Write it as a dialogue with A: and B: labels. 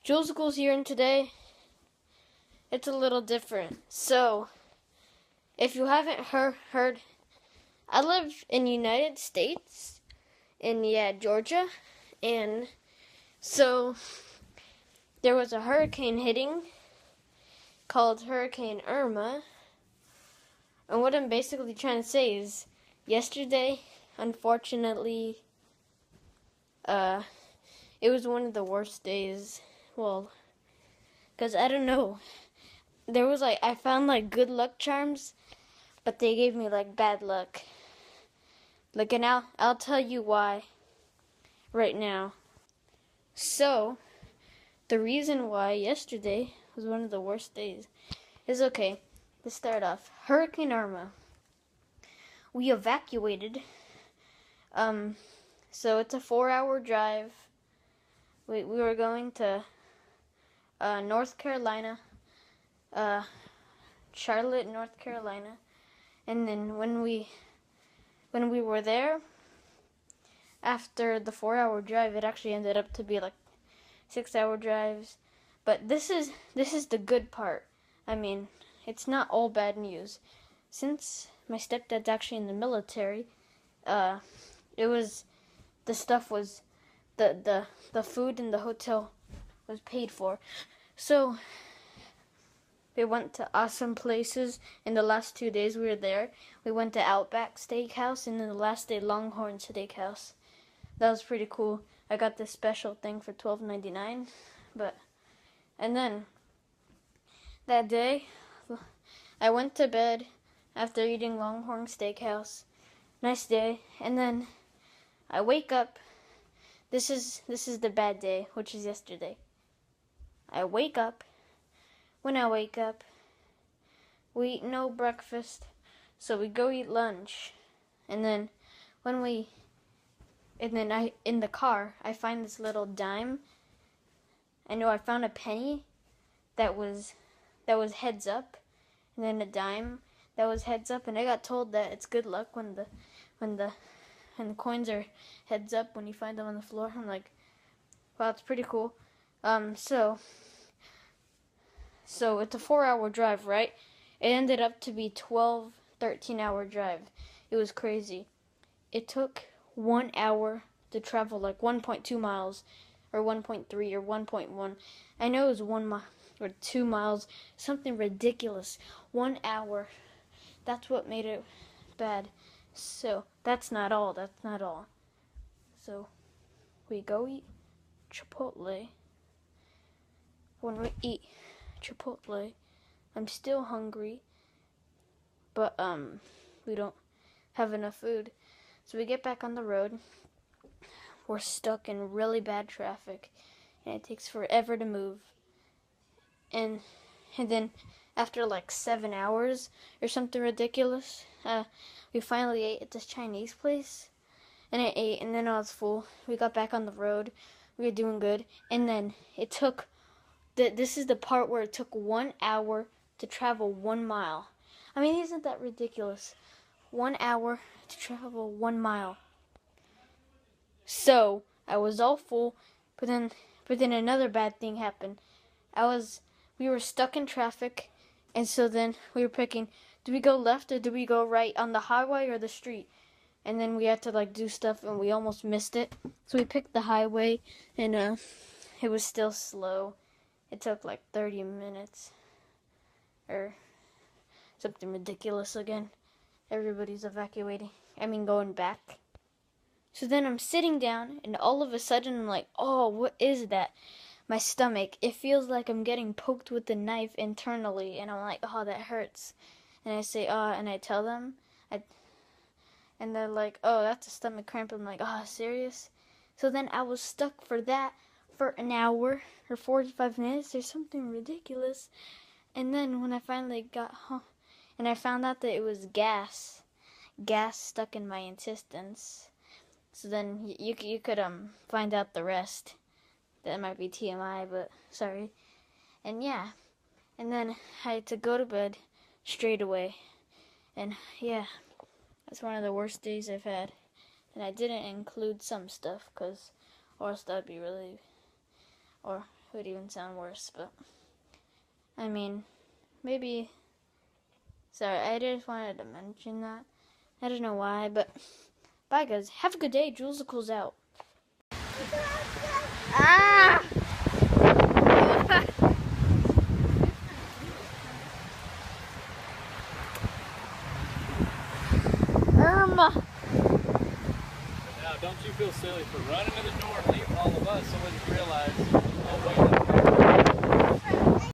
A: Julesicle's here, and today it's a little different. So, if you haven't heard, I live in United States, in Georgia, and so there was a hurricane hitting called Hurricane Irma, and what I'm basically trying to say is, yesterday, unfortunately, it was one of the worst days. Well, because I don't know. There was I found good luck charms, but they gave me bad luck. And I'll tell you why right now. So, the reason why yesterday was one of the worst days is okay. Let's start off. Hurricane Irma. We evacuated. So it's a 4-hour drive. We were going to North Carolina, Charlotte, North Carolina, and then when we were there, after the 4-hour drive, it actually ended up to be 6-hour drives. But this is the good part. I mean, it's not all bad news. Since my stepdad's actually in the military, it was the stuff was the food in the hotel was paid for. So we went to awesome places in the last 2 days we were there. We went to Outback Steakhouse, and then the last day Longhorn Steakhouse. That was pretty cool. I got this special thing for $12.99, and then that day I went to bed after eating Longhorn Steakhouse. Nice day. And then I wake up. This is the bad day, which is yesterday. I wake up. When I wake up, we eat no breakfast, so we go eat lunch. And then in the car, I find this little dime. I found a penny that was heads up, and then a dime that was heads up, and I got told that it's good luck when the coins are heads up when you find them on the floor. I'm like, wow, it's pretty cool. So it's a 4-hour drive, right? It ended up to be 13-hour drive. It was crazy. It took 1 hour to travel 1.2 miles, or 1.3, or 1.1. I know it was 1 mile or 2 miles, something ridiculous. 1 hour. That's what made it bad. So that's not all. So we go eat Chipotle. When we eat Chipotle, I'm still hungry, but we don't have enough food. So we get back on the road. We're stuck in really bad traffic, and it takes forever to move. And then after 7 hours or something ridiculous, we finally ate at this Chinese place, and I ate, and then I was full. We got back on the road. We were doing good, and then it took. This is the part where it took 1 hour to travel 1 mile. I mean, isn't that ridiculous? 1 hour to travel 1 mile. So I was all full, but then another bad thing happened. We were stuck in traffic, and so then we were picking, do we go left or do we go right on the highway or the street? And then we had to do stuff, and we almost missed it. So we picked the highway, and it was still slow. It took 30 minutes or something ridiculous again. Everybody's evacuating. Going back. So then I'm sitting down, and all of a sudden I'm like, oh, what is that? My stomach. It feels like I'm getting poked with a knife internally, and I'm like, oh, that hurts. And I say, and I tell them, and they're like, oh, that's a stomach cramp. I'm like, oh, serious? So then I was stuck for that for an hour or 45 minutes or something ridiculous. And then when I finally got home, and I found out that it was gas stuck in my intestines. So then you could find out the rest. That might be TMI, but sorry. And yeah, and then I had to go to bed straight away. And yeah, that's one of the worst days I've had. And I didn't include some stuff, or else that'd be really, or would even sound worse, but I mean, maybe. Sorry, I just wanted to mention that. I don't know why, but bye, guys. Have a good day. Julesicle's out. Ah! Irma.
B: Now, don't you feel silly for running to the door and leaving all of us so we realize, oh, wait,